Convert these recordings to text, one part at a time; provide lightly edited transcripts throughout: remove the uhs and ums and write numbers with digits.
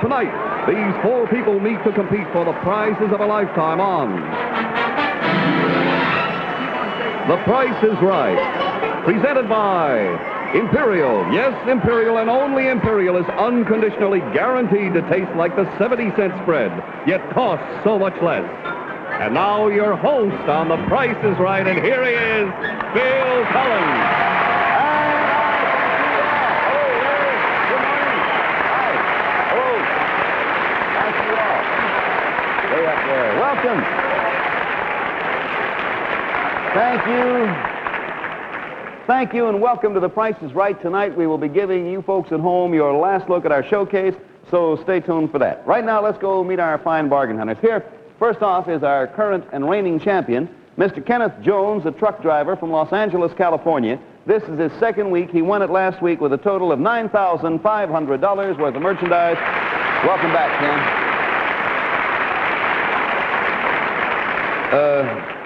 Tonight, these four people meet to compete for the prizes of a lifetime on The Price is Right. Presented by Imperial. Yes, Imperial, and only Imperial is unconditionally guaranteed to taste like the 70-cent spread, yet costs so much less. And now your host on The Price is Right, and here he is, Bill Cullen. Welcome. Thank you, and welcome to The Price is Right. Tonight we will be giving you folks at home your last look at our showcase, so stay tuned for that. Right now, let's go meet our fine bargain hunters. Here, first off, is our current and reigning champion, Mr. Kenneth Jones, a truck driver from Los Angeles, California. This is his second week. He won it last week with a total of $9,500 worth of merchandise. Welcome back, Ken.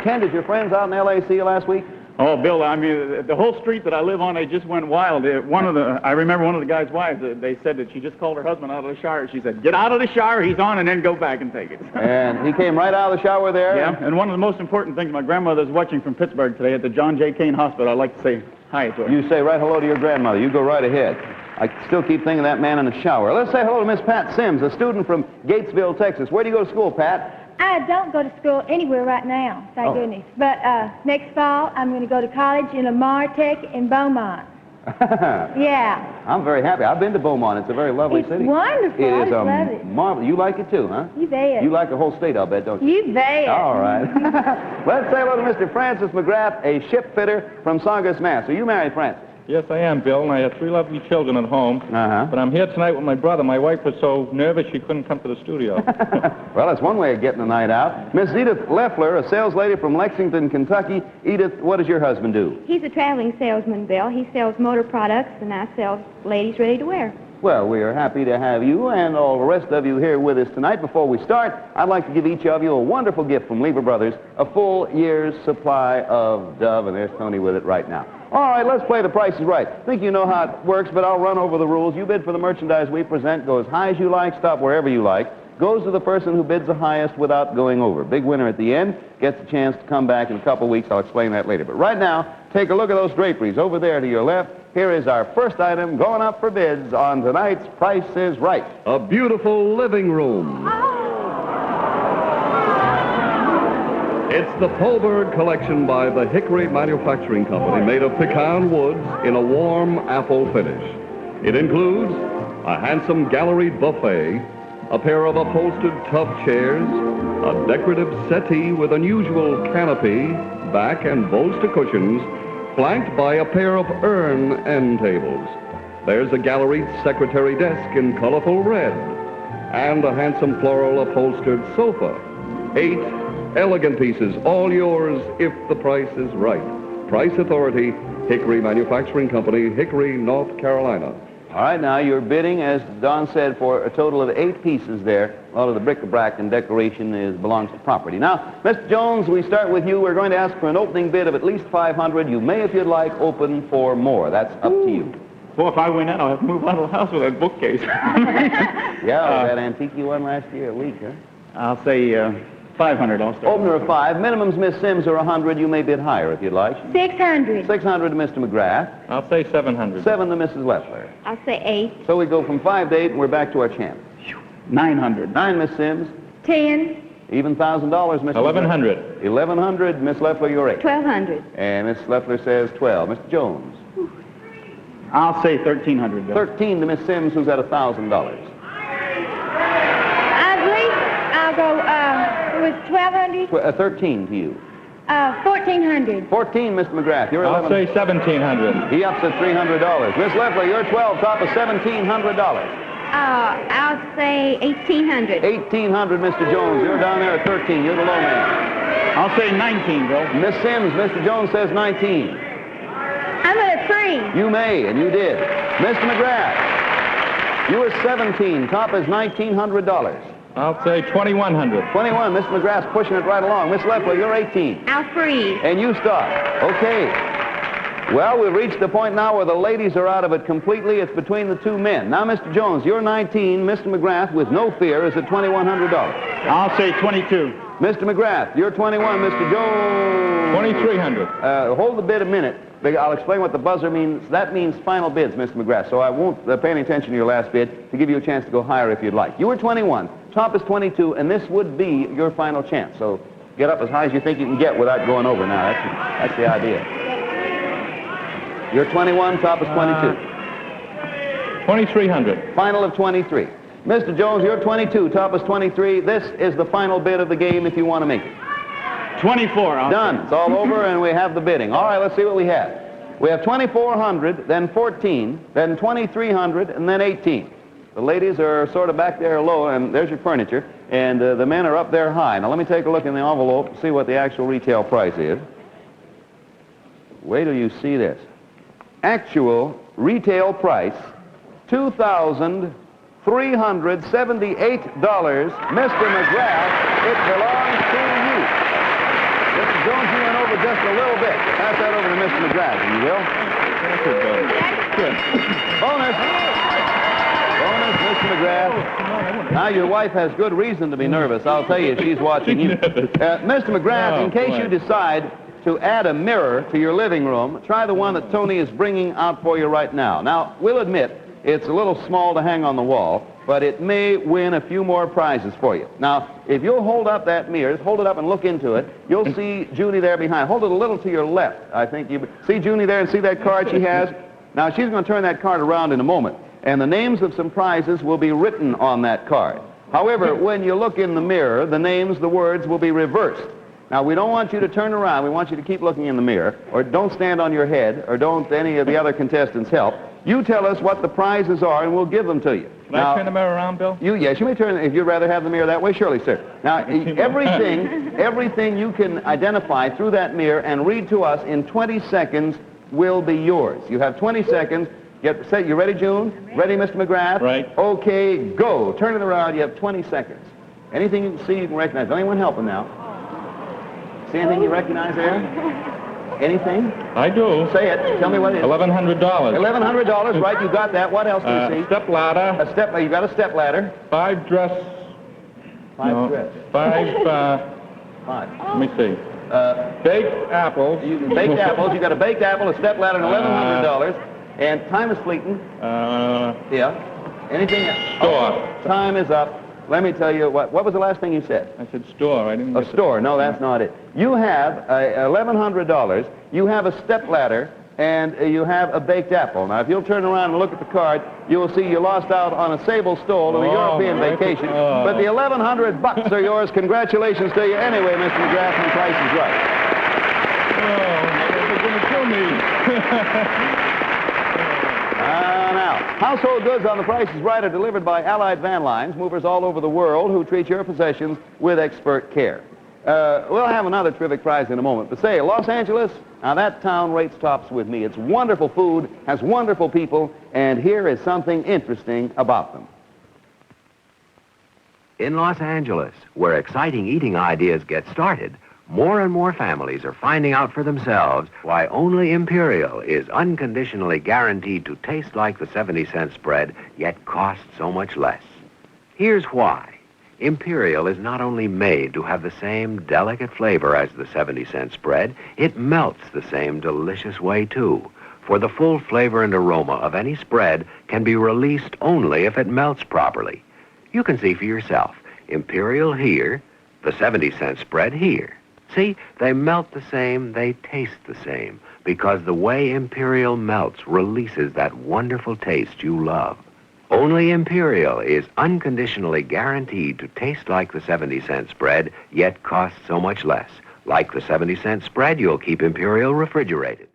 Ken, did your friends out in L.A. see you last week? Oh, Bill, I mean, the whole street that I live on, they just went wild. I remember one of the guy's wives, they said that she just called her husband out of the shower. She said, get out of the shower, he's on, and then go back and take it. And he came right out of the shower there? Yeah, and one of the most important things, my grandmother's watching from Pittsburgh today at the John J. Kane Hospital. I'd like to say hi to her. You say right hello to your grandmother. You go right ahead. I still keep thinking of that man in the shower. Let's say hello to Miss Pat Sims, a student from Gatesville, Texas. Where do you go to school, Pat? I don't go to school anywhere right now, thank goodness. But next fall, I'm going to go to college in Lamar Tech in Beaumont. Yeah. I'm very happy. I've been to Beaumont. It's a very lovely It's city. Wonderful. It is I love it. marvelous. You like it too, huh? You bet. You like the whole state, I'll bet, don't you? You bet. All right. Let's say hello to Mr. Francis McGrath, a ship fitter from Saugus, Mass. Are you married, Francis? Yes, I am, Bill, and I have three lovely children at home. Uh-huh. But I'm here tonight with my brother. My wife was so nervous she couldn't come to the studio. Well, that's one way of getting the night out. Miss Edith Leffler, a sales lady from Lexington, Kentucky. Edith, what does your husband do? He's a traveling salesman, Bill. He sells motor products, and I sell ladies ready to wear. Well, we are happy to have you and all the rest of you here with us tonight. Before we start, I'd like to give each of you a wonderful gift from Lever Brothers, a full year's supply of Dove, and there's Tony with it right now. All right, let's play The Price is Right. I think you know how it works, but I'll run over the rules. You bid for the merchandise we present. Go as high as you like, stop wherever you like. Goes to the person who bids the highest without going over. Big winner at the end gets a chance to come back in a couple weeks. I'll explain that later. But right now, take a look at those draperies over there to your left. Here is our first item going up for bids on tonight's Price is Right. A beautiful living room. It's the Tpir collection by the Hickory Manufacturing Company, made of pecan woods in a warm apple finish. It includes a handsome galleried buffet, a pair of upholstered tub chairs, a decorative settee with unusual canopy, back and bolster cushions, flanked by a pair of urn end tables. There's a galleried secretary desk in colorful red, and a handsome floral upholstered sofa. 8 elegant pieces, all yours if the price is right. Price Authority, Hickory Manufacturing Company, Hickory, North Carolina. All right, now you're bidding, as Don said, for a total of 8 pieces there. All of the bric-a-brac and decoration belongs to property. Now, Mr. Jones, we start with you. We're going to ask for an opening bid of at least $500. You may, if you'd like, open for more. That's up to you. Well, if I win that, I'll have to move out of the house with that bookcase. Yeah, that antique you won last year, a week, huh? I'll say 500. I'll start. Opener of 5. Minimums, Miss Sims, are 100. You may bid higher if you'd like. 600. 600 to Mr. McGrath. I'll say 700. 7 to Mrs. Leffler. I'll say 8. So we go from 5 to 8, and we're back to our champ. 900. 9, Miss Sims. 10. Even $1,000, Mr. 1100. 1100, Miss Leffler, you're 8. 1200. And Miss Leffler says 12. Mr. Jones. I'll say 1300. Bill. 13 to Miss Sims, who's at $1,000. I believe I'll go, it was 1,200. 13 to you. 1,400. 14, Mr. McGrath, you're I'll 11. say 1700. He ups at $300. Miss Leffler, you're 12, top of $1,700. I'll say 1800. 1,800, Mr. Jones, you're down there at 13. You're the low man. I'll say 19, Bill. Miss Sims, Mr. Jones says 19. I'm at 3. You may, and you did. Mr. McGrath, you were 17. Top is $1,900. I'll say 2100. 21. Mr. McGrath's pushing it right along. Miss Leffler, you're 18. I'll freeze. And you stop. Okay. Well, we've reached the point now where the ladies are out of it completely. It's between the two men. Now, Mr. Jones, you're 19. Mr. McGrath, with no fear, is at $2,100. I'll say 22. Mr. McGrath, you're 21. Mr. Jones. 2,300. Hold the bid a minute. I'll explain what the buzzer means. That means final bids, Mr. McGrath. So I won't pay any attention to your last bid to give you a chance to go higher if you'd like. You were 21. Top is 22, and this would be your final chance. So get up as high as you think you can get without going over now. That's the idea. You're 21, top is 22. 2,300. Final of 23. Mr. Jones, you're 22, top is 23. This is the final bid of the game if you want to make it. 24. Done. It's all over, and we have the bidding. All right, let's see what we have. We have 2,400, then 14, then 2,300, and then 18. The ladies are sort of back there low, and there's your furniture, and the men are up there high. Now, let me take a look in the envelope and see what the actual retail price is. Wait till you see this. Actual retail price, $2,378. Mr. McGrath, it belongs to you. Mr. Jones, you went over just a little bit. Pass that over to Mr. McGrath, if you will. Bonus. Bonus, Mr. McGrath. Now, your wife has good reason to be nervous. I'll tell you, she's watching you. Mr. McGrath, in case you decide to add a mirror to your living room, try the one that Tony is bringing out for you right now. Now, we'll admit it's a little small to hang on the wall, but it may win a few more prizes for you. Now, if you'll hold up that mirror, just hold it up and look into it, you'll see Judy there behind. Hold it a little to your left, I think. You see Judy there and see that card she has? Now, she's going to turn that card around in a moment, and the names of some prizes will be written on that card. However, when you look in the mirror, the names, the words will be reversed. Now, we don't want you to turn around. We want you to keep looking in the mirror, or don't stand on your head, or don't any of the other contestants help. You tell us what the prizes are, and we'll give them to you. Can I turn the mirror around, Bill? Yes, you may turn, if you'd rather have the mirror that way, surely, sir. Now, everything you can identify through that mirror and read to us in 20 seconds will be yours. You have 20 seconds. Get set. You ready, June? Ready, Mr. McGrath? Right. Okay, go. Turn it around. You have 20 seconds. Anything you can see, you can recognize. Anyone helping now? See anything you recognize there? Anything? I do. Say it. Tell me what it is. $1,100. $1,100, right? You got that. What else do you see? Step ladder. You got a step ladder. 5 dress. Five dress. 5, Five. let me see. Baked apples. Baked apples. You got a baked apple, a step ladder, and $1,100. And time is fleeting. Yeah. Anything else? Store. Oh, time is up. Let me tell you, what was the last thing you said? I said store. I didn't A store. No, that's not it. You have $1,100. You have a step ladder, and you have a baked apple. Now, if you'll turn around and look at the card, you will see you lost out on a sable stole and a European vacation. But the $1,100 are yours. Congratulations to you anyway, Mr. McGrath, and Price is Right. Oh, they're going to kill me. Now, household goods on The Price is Right are delivered by Allied Van Lines, movers all over the world who treat your possessions with expert care. We'll have another terrific prize in a moment. But say, Los Angeles, now that town rates tops with me. It's wonderful food, has wonderful people, and here is something interesting about them. In Los Angeles, where exciting eating ideas get started, more and more families are finding out for themselves why only Imperial is unconditionally guaranteed to taste like the 70-cent spread, yet cost so much less. Here's why. Imperial is not only made to have the same delicate flavor as the 70-cent spread, it melts the same delicious way, too. For the full flavor and aroma of any spread can be released only if it melts properly. You can see for yourself. Imperial here, the 70-cent spread here. See, they melt the same, they taste the same, because the way Imperial melts releases that wonderful taste you love. Only Imperial is unconditionally guaranteed to taste like the 70-cent spread, yet cost so much less. Like the 70-cent spread, you'll keep Imperial refrigerated.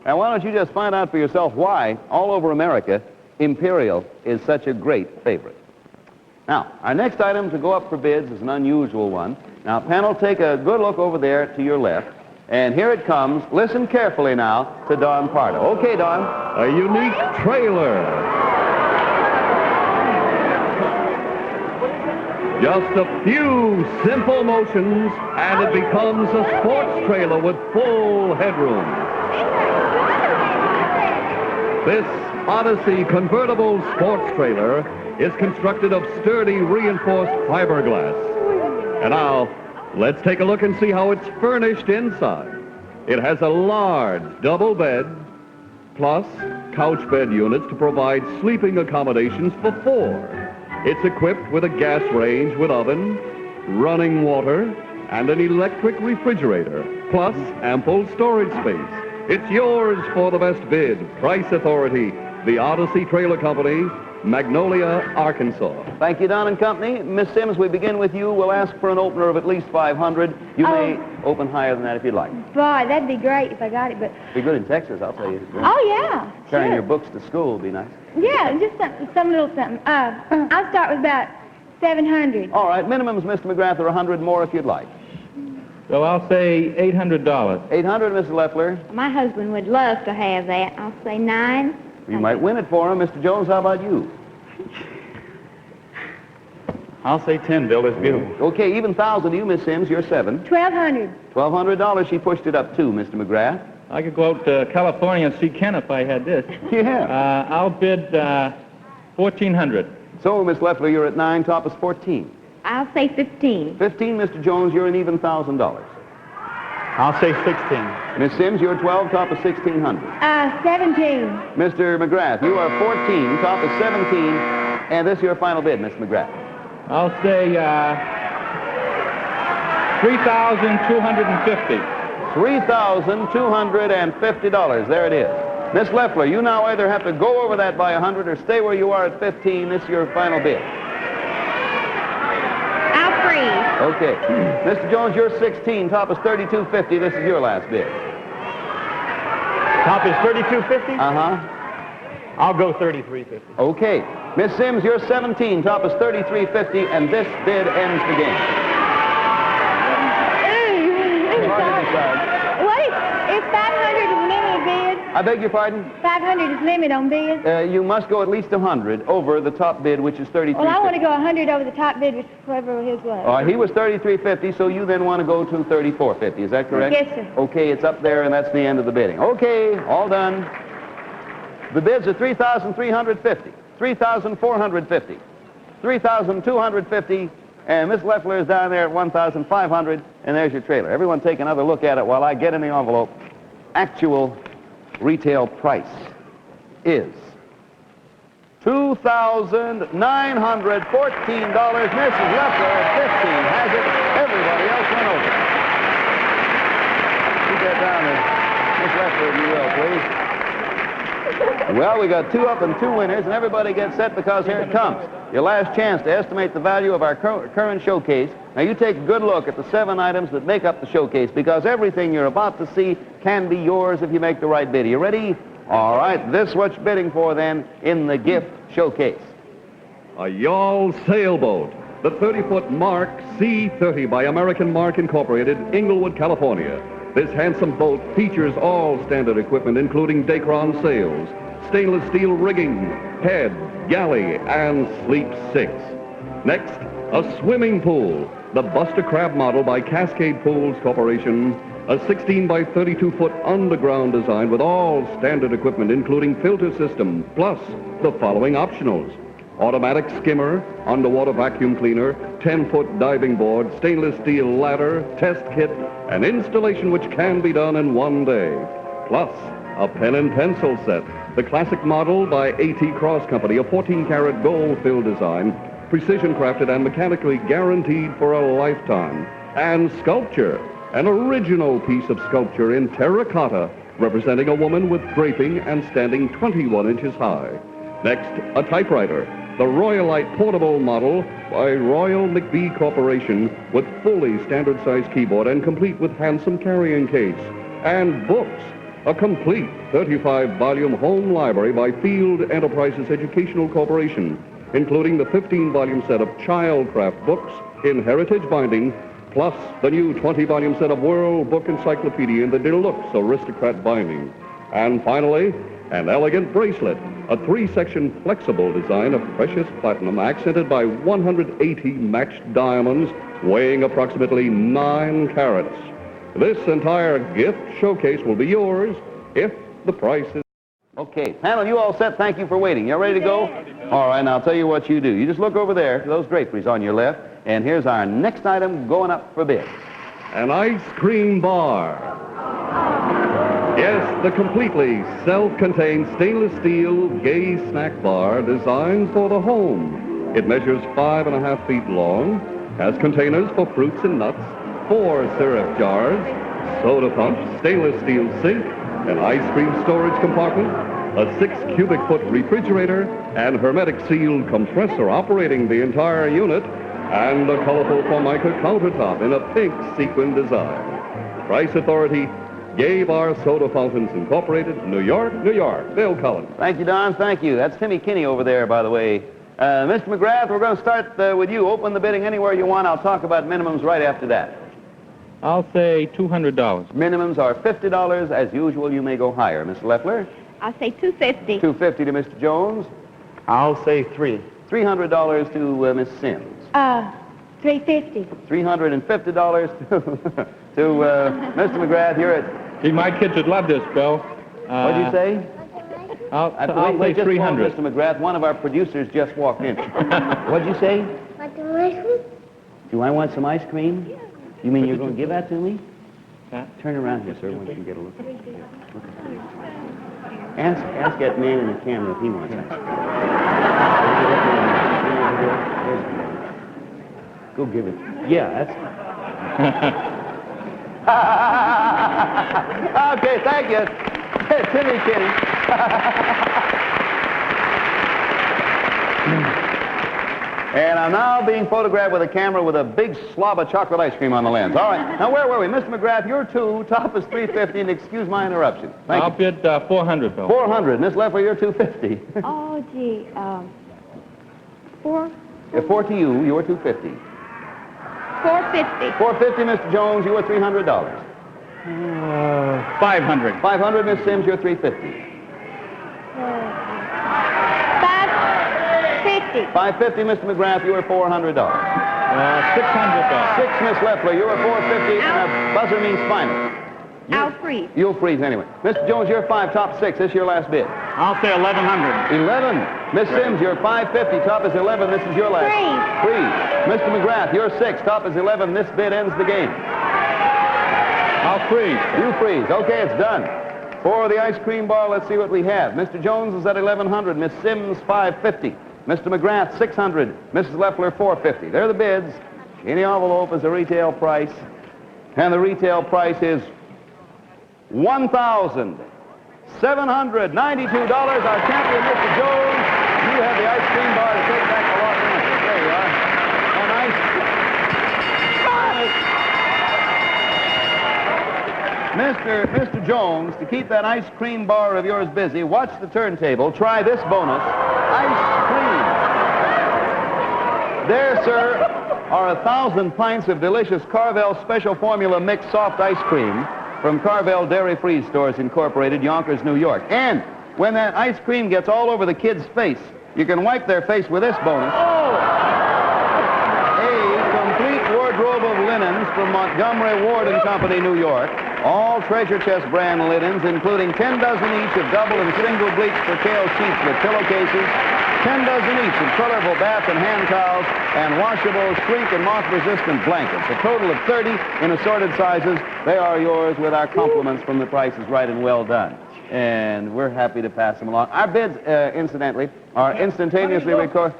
Now, why don't you just find out for yourself why, all over America, Imperial is such a great favorite. Now, our next item to go up for bids is an unusual one. Now, panel, take a good look over there to your left. And here it comes. Listen carefully now to Don Pardo. Okay, Don. A unique trailer. Just a few simple motions, and it becomes a sports trailer with full headroom. This Odyssey convertible sports trailer is constructed of sturdy reinforced fiberglass. And now, let's take a look and see how it's furnished inside. It has a large double bed, plus couch bed units to provide sleeping accommodations for four. It's equipped with a gas range with oven, running water, and an electric refrigerator, plus ample storage space. It's yours for the best bid. Price Authority, the Odyssey Trailer Company, Magnolia, Arkansas. Thank you, Don and Company. Miss Sims, we begin with you. We'll ask for an opener of at least 500. You may open higher than that if you'd like. Boy, that'd be great if I got it, but... Be good in Texas, I'll tell you. Oh, yeah. Carrying sure. your books to school would be nice. Yeah, just some little something. I'll start with about 700. All right, minimums, Mr. McGrath, are 100 more if you'd like. So I'll say $800. 800, Mrs. Leffler. My husband would love to have that. I'll say 9. You might win it for him. Mr. Jones, how about you? I'll say 10, Bill. It's beautiful. Okay, even 1,000 to you, Miss Sims. You're 7. 1,200. $1,200. She pushed it up, too, Mr. McGrath. I could go out to California and see Ken if I had this. Yeah. I'll bid 1,400. So, Miss Leffler, you're at 9. Top is 14. I'll say 15. 15, Mr. Jones. You're an even $1,000. I'll say 16. Miss Sims, you're 12. Top is 1,600. 17. Mr. McGrath, you are 14. Top is 17. And this is your final bid, Miss McGrath. I'll say 3,250. $3,250. There it is. Miss Leffler, you now either have to go over that by 100 or stay where you are at 15. This is your final bid. I'll freeze. Okay. Mr. Jones, you're 16. Top is 32.50. This is your last bid. Top is 32.50? Uh-huh. I'll go 33.50. Okay. Miss Sims, you're 17. Top is 33.50, and this bid ends the game. Hard to decide. What is 500 is limit bid? I beg your pardon? 500 is limit on bid? You must go at least 100 over the top bid, which is 33.50. Well, I want to go 100 over the top bid, which whoever his was. He was 33.50, so you then want to go to 34.50. Is that correct? Yes, sir. Okay, it's up there, and that's the end of the bidding. Okay, all done. The bids are 3,350, 3,450, 3,250, and Miss Leffler is down there at 1,500, and there's your trailer. Everyone take another look at it while I get in the envelope. Actual retail price is $2,914. Mrs. Leffler at 15 has it. Everybody else went over. Keep that down there. Miss Leffler, if you will, please. Well, we got 2 up and 2 winners, and everybody gets set because here it comes. Your last chance to estimate the value of our current showcase. Now, you take a good look at the 7 items that make up the showcase, because everything you're about to see can be yours if you make the right bid. Are you ready? All right, this is what you're bidding for, then, in the gift showcase. A yawl sailboat, the 30-foot Mark C-30 by American Mark Incorporated, Inglewood, California. This handsome boat features all standard equipment, including Dacron sails, stainless steel rigging, head, galley, and sleep 6. Next, a swimming pool, the Buster Crab model by Cascade Pools Corporation, a 16 by 32-foot underground design with all standard equipment, including filter system, plus the following optionals: automatic skimmer, underwater vacuum cleaner, 10-foot diving board, stainless steel ladder, test kit, and installation which can be done in one day. Plus, a pen and pencil set, the classic model by A.T. Cross Company, a 14-karat gold-filled design, precision crafted and mechanically guaranteed for a lifetime. And sculpture, an original piece of sculpture in terracotta, representing a woman with draping and standing 21 inches high. Next, a typewriter, the Royalite portable model by Royal McBee Corporation, with fully standard-sized keyboard and complete with handsome carrying case. And books, a complete 35-volume home library by Field Enterprises Educational Corporation, including the 15-volume set of Childcraft books in heritage binding, plus the new 20-volume set of World Book Encyclopedia in the deluxe aristocrat binding. And finally, an elegant bracelet, a 3-section flexible design of precious platinum accented by 180 matched diamonds weighing approximately 9 carats. This entire gift showcase will be yours if the price is... Okay, panel, you all set? Thank you for waiting. You ready to go? All right, now I'll tell you what you do. You just look over there to those draperies on your left, and here's our next item going up for bid. An ice cream bar. Yes, the completely self-contained stainless steel gay snack bar designed for the home. It measures 5.5 feet long, has containers for fruits and nuts, 4 syrup jars, soda pumps, stainless steel sink, an ice cream storage compartment, a 6 cubic foot refrigerator, and hermetic sealed compressor operating the entire unit, and a colorful Formica countertop in a pink sequin design. Price authority, Gay Bar Soda Fountains Incorporated, New York, New York. Bill Cullen. Thank you, Don. Thank you. That's Timmy Kinney over there, by the way. Mr. McGrath, we're going to start with you. Open the bidding anywhere you want. I'll talk about minimums right after that. I'll say $200. Minimums are $50. As usual, you may go higher. Mr. Leffler? I'll say $250. $250 to Mr. Jones. I'll say $3. $300 to Miss Sims. $350. $350 to Mr. McGrath. You're at... See, my kids would love this, Bill. What'd you say? I'll say just 300. Mr. McGrath, one of our producers just walked in. What'd you say? Do I want some ice cream? You mean you're going to give that to me? Turn around here, sir, once you get a look. Ask that man in the camera if he wants ice cream. Go give it. Yeah, that's... Okay, thank you. Timmy Kinney. And I'm now being photographed with a camera with a big slob of chocolate ice cream on the lens. All right. Now, where were we? Mr. McGrath, you're 2. Top is $350, and excuse my interruption. Thank I'll you. bid $400, Bill. $400. Miss Leffler, you're $250. Oh, gee. 4? 4 to you. You're $250. $450. $450, Mr. Jones. You are $300. $500. $500, Miss Sims. You're $350. $550. $550, Mr. McGrath. You are $400. $600. 6, Miss Leffler. You are $450, and a buzzer means final. I'll freeze. You'll freeze anyway. Mr. Jones, you're 5, top 6. This is your last bid. I'll say $1,100. 11. Miss Sims, you're 550. Top is 11. This is your last. Freeze. Mr. McGrath, you're 6. Top is 11. This bid ends the game. I'll freeze. You freeze. Okay, it's done. For the ice cream bar, let's see what we have. Mr. Jones is at 1,100. Miss Sims, 550. Mr. McGrath, 600. Mrs. Leffler, 450. They're the bids. In the envelope is the retail price. And the retail price is $1,792. Our champion, Mr. Jones, you have the ice cream bar to take back to Los Angeles. There you are. Mr. Jones, to keep that ice cream bar of yours busy, watch the turntable. Try this bonus, ice cream. There, sir, are 1,000 pints of delicious Carvel Special Formula Mixed Soft Ice Cream from Carvel Dairy Free Stores Incorporated, Yonkers, New York. And when that ice cream gets all over the kid's face, you can wipe their face with this bonus. A complete wardrobe of linens from Montgomery Ward and Company, New York. All Treasure Chest brand linens, including 10 dozen each of double and single bleach percale sheets with pillowcases, 10 dozen each of colorful bath and hand towels, and washable, shrink, and moth-resistant blankets. A total of 30 in assorted sizes. They are yours with our compliments from The Price is Right and well done. And we're happy to pass them along. Our bids, incidentally, are instantaneously recorded.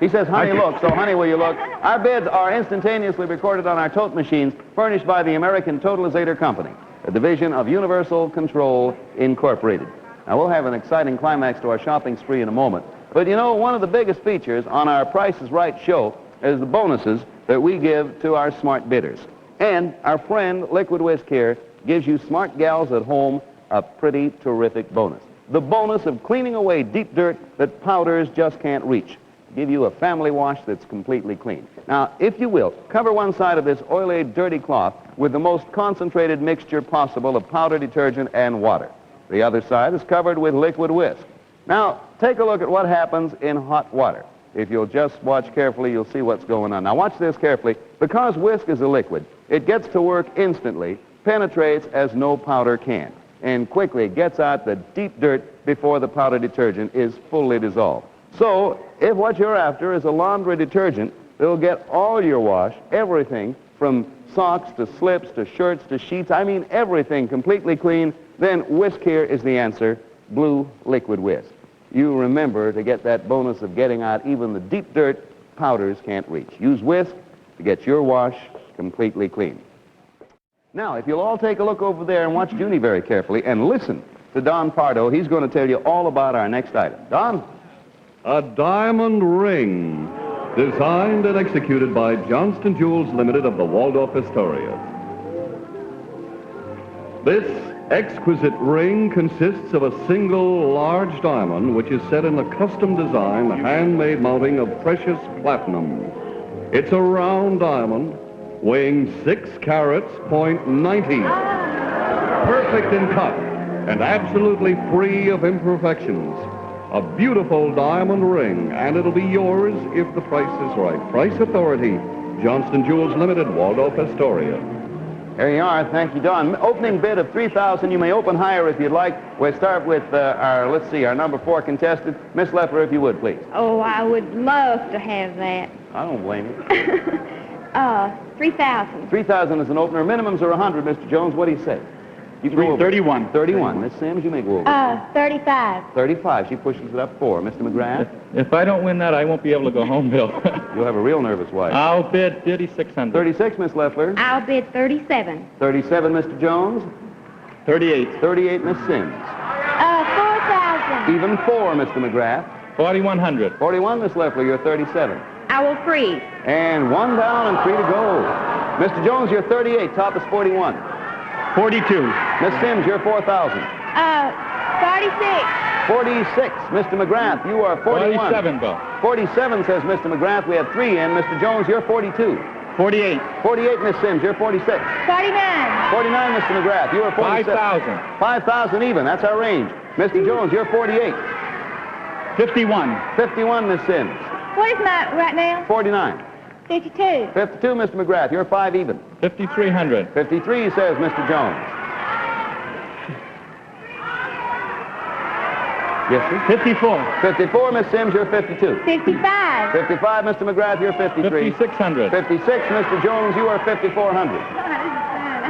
He says, honey, look, so honey, will you look? Our bids are instantaneously recorded on our tote machines furnished by the American Totalizator Company, a division of Universal Control Incorporated. Now, we'll have an exciting climax to our shopping spree in a moment. But, you know, one of the biggest features on our Price is Right show is the bonuses that we give to our smart bidders. And our friend Liquid Whisk here gives you smart gals at home a pretty terrific bonus. The bonus of cleaning away deep dirt that powders just can't reach. Give you a family wash that's completely clean. Now, if you will, cover one side of this oily, dirty cloth with the most concentrated mixture possible of powder, detergent, and water. The other side is covered with Liquid Whisk. Now, take a look at what happens in hot water. If you'll just watch carefully, you'll see what's going on. Now, watch this carefully. Because whisk is a liquid, it gets to work instantly, penetrates as no powder can, and quickly gets out the deep dirt before the powder detergent is fully dissolved. So, if what you're after is a laundry detergent that'll get all your wash, everything from socks to slips to shirts to sheets, I mean everything completely clean, then Whisk here is the answer, Blue Liquid Whisk. You remember to get that bonus of getting out even the deep dirt powders can't reach. Use Whisk to get your wash completely clean. Now, if you'll all take a look over there and watch Junie very carefully and listen to Don Pardo, he's going to tell you all about our next item. Don? A diamond ring, designed and executed by Johnston Jewels Limited of the Waldorf Astoria. This exquisite ring consists of a single large diamond which is set in a custom design handmade mounting of precious platinum. It's a round diamond weighing 6 carats, .90. Perfect in cut and absolutely free of imperfections. A beautiful diamond ring, and it'll be yours if the price is right. Price Authority, Johnston Jewels Limited, Waldorf Astoria. Here you are. Thank you, Don. Opening bid of $3,000. You may open higher if you'd like. We'll start with our number 4 contestant. Miss Leffler, if you would, please. Oh, I would love to have that. I don't blame you. 3,000. 3,000 is an opener. Minimums are 100, Mr. Jones. What do you say? You can go over. 31. 31. Miss Sims, you may go over. 35. 35. She pushes it up 4. Mr. McGrath? If I don't win that, I won't be able to go home, Bill. You'll have a real nervous wife. I'll bid 3,600. 36, Miss Leffler. I'll bid 37. 37, Mr. Jones. 38. 38, Miss Sims. 4,000. Even 4, Mr. McGrath. 4,100. 41, Miss Leffler. You're 37. I will freeze. And 1 down and 3 to go. Mr. Jones, you're 38. Top is 41. 42. Miss Sims, you're 4,000. 46. 46. Mr. McGrath, you are 41. 47, Bill. 47, says Mr. McGrath. We have 3 in. Mr. Jones, you're 42. 48. 48, Miss Sims, you're 46. 49. 49, Mr. McGrath, you are 47. 5,000. 5,000 even. That's our range. Mr. Jones, you're 48. 51. 51, Miss Sims. What is my right now? 49. 52. 52, Mr. McGrath, you're 5 even. 5,300. 53, says Mr. Jones. Yes, sir? 54. 54, Miss Sims, you're 52. 55. 55, Mr. McGrath, you're 53. 5,600. 56, Mr. Jones, you are 5,400.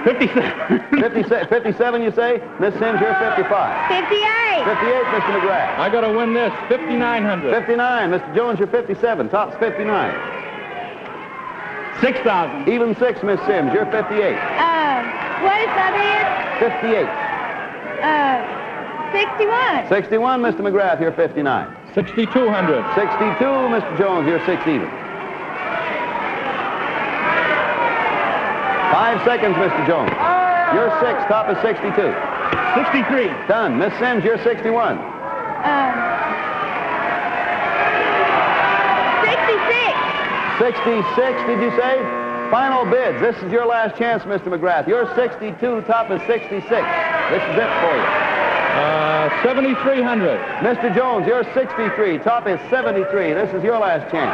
57. 57, you say? Miss Sims, you're 55. 58. 58, Mr. McGrath. I got to win this. 5,900. 59, Mr. Jones, you're 57. Top's 59. 6,000. Even 6, Miss Sims, you're 58. What is my bid? 58. 61. 61, Mr. McGrath, you're 59. 6,200. 62, Mr. Jones, you're 6 even. 5 seconds, Mr. Jones. You're 6, top is 62. 63. Done. Miss Sims, you're 61. 66. 66, did you say? Final bids. This is your last chance, Mr. McGrath. You're 62, top is 66. This is it for you. 7,300. Mr. Jones, you're 63, top is 73. This is your last chance.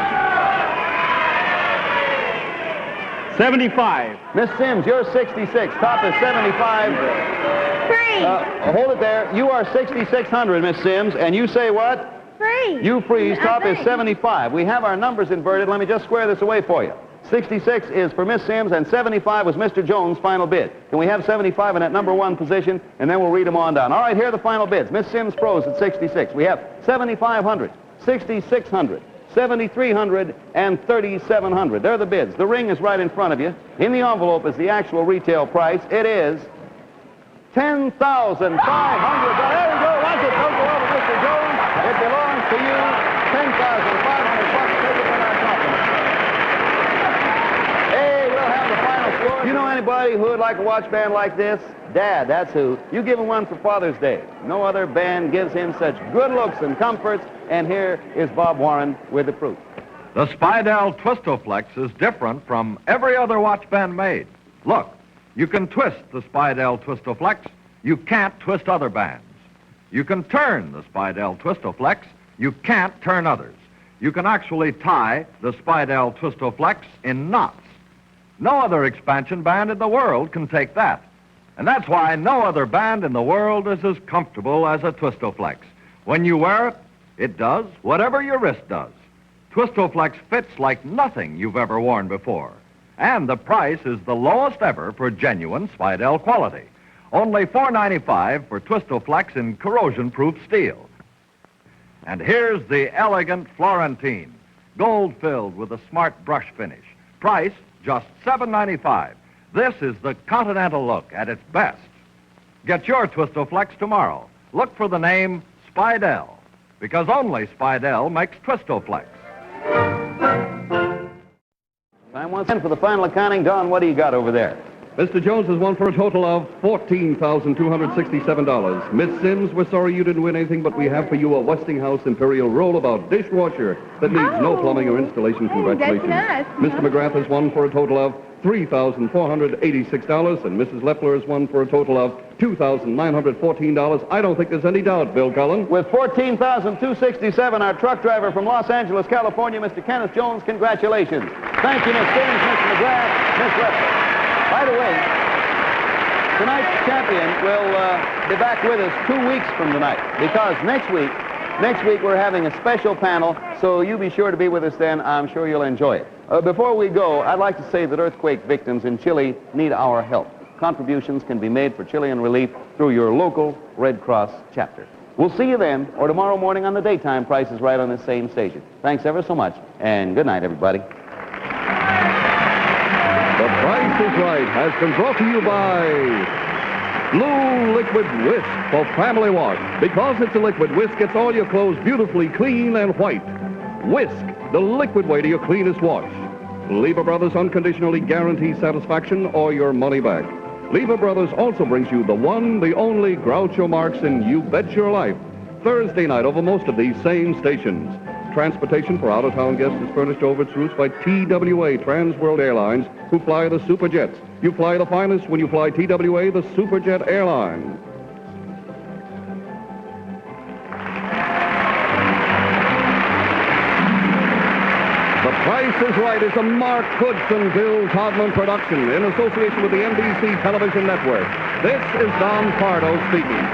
75. Miss Sims, you're 66, top is 75. Free. Hold it there. You are 6,600, Miss Sims, and you say what? Free. You freeze. Top is Okay. 75. We have our numbers inverted. Let me just square this away for you. 66 is for Miss Sims, and 75 was Mr. Jones' final bid. Can we have 75 in that number 1 position, and then we'll read them on down. All right, here are the final bids. Miss Sims froze at 66. We have 7,500, 6,600, 7,300, and 3,700. They're the bids. The ring is right in front of you. In the envelope is the actual retail price. It is $10,500. There you go. Watch it. Don't go over, Mr. Jones. It belongs to you. $10,500. Take it from our company. Hey, we'll have the final score. You know anybody who would like a watch band like this? Dad, that's who. You give him one for Father's Day. No other band gives him such good looks and comforts. And here is Bob Warren with the proof. The Spidell Twistoflex is different from every other watch band made. Look, you can twist the Spidell Twistoflex. You can't twist other bands. You can turn the Spidell Twistoflex. You can't turn others. You can actually tie the Spidell Twistoflex in knots. No other expansion band in the world can take that. And that's why no other band in the world is as comfortable as a Twistoflex. When you wear it, it does whatever your wrist does. Twistoflex fits like nothing you've ever worn before. And the price is the lowest ever for genuine Spidell quality. Only $4.95 for Twistoflex in corrosion-proof steel. And here's the elegant Florentine, gold-filled with a smart brush finish. Price, just $7.95. This is the Continental look at its best. Get your Twistoflex tomorrow. Look for the name Spidell, because only Spidell makes Twistoflex. Time once again for the final accounting. Don, what do you got over there? Mr. Jones has won for a total of $14,267. Miss Sims, we're sorry you didn't win anything, but we have for you a Westinghouse Imperial rollabout dishwasher that needs no plumbing or installation. Congratulations. That's nice. Mr. McGrath has won for a total of $3,486, and Mrs. Lepler has won for a total of $2,914. I don't think there's any doubt, Bill Cullen. With $14,267, our truck driver from Los Angeles, California, Mr. Kenneth Jones, congratulations. Thank you, Miss Sims, Mr. McGrath, Miss Lepler. By the way, tonight's champion will be back with us 2 weeks from tonight, because next week we're having a special panel, so you be sure to be with us then. I'm sure you'll enjoy it. Before we go, I'd like to say that earthquake victims in Chile need our help. Contributions can be made for Chilean relief through your local Red Cross chapter. We'll see you then, or tomorrow morning on the daytime Price is Right on this same station. Thanks ever so much, and good night, everybody. The Price is Right has been brought to you by Blue Liquid Whisk for family wash. Because it's a liquid, Whisk gets all your clothes beautifully clean and white. Whisk, the liquid way to your cleanest wash. Lever Brothers unconditionally guarantee satisfaction or your money back. Lever Brothers also brings you the one, the only Groucho Marx in You Bet Your Life, Thursday night over most of these same stations. Transportation for out-of-town guests is furnished over its routes by TWA, Trans World Airlines, who fly the Superjets. You fly the finest when you fly TWA, the Superjet airline. The Price is Right is a Mark Goodson, Bill Todman production in association with the NBC Television Network. This is Don Pardo speaking.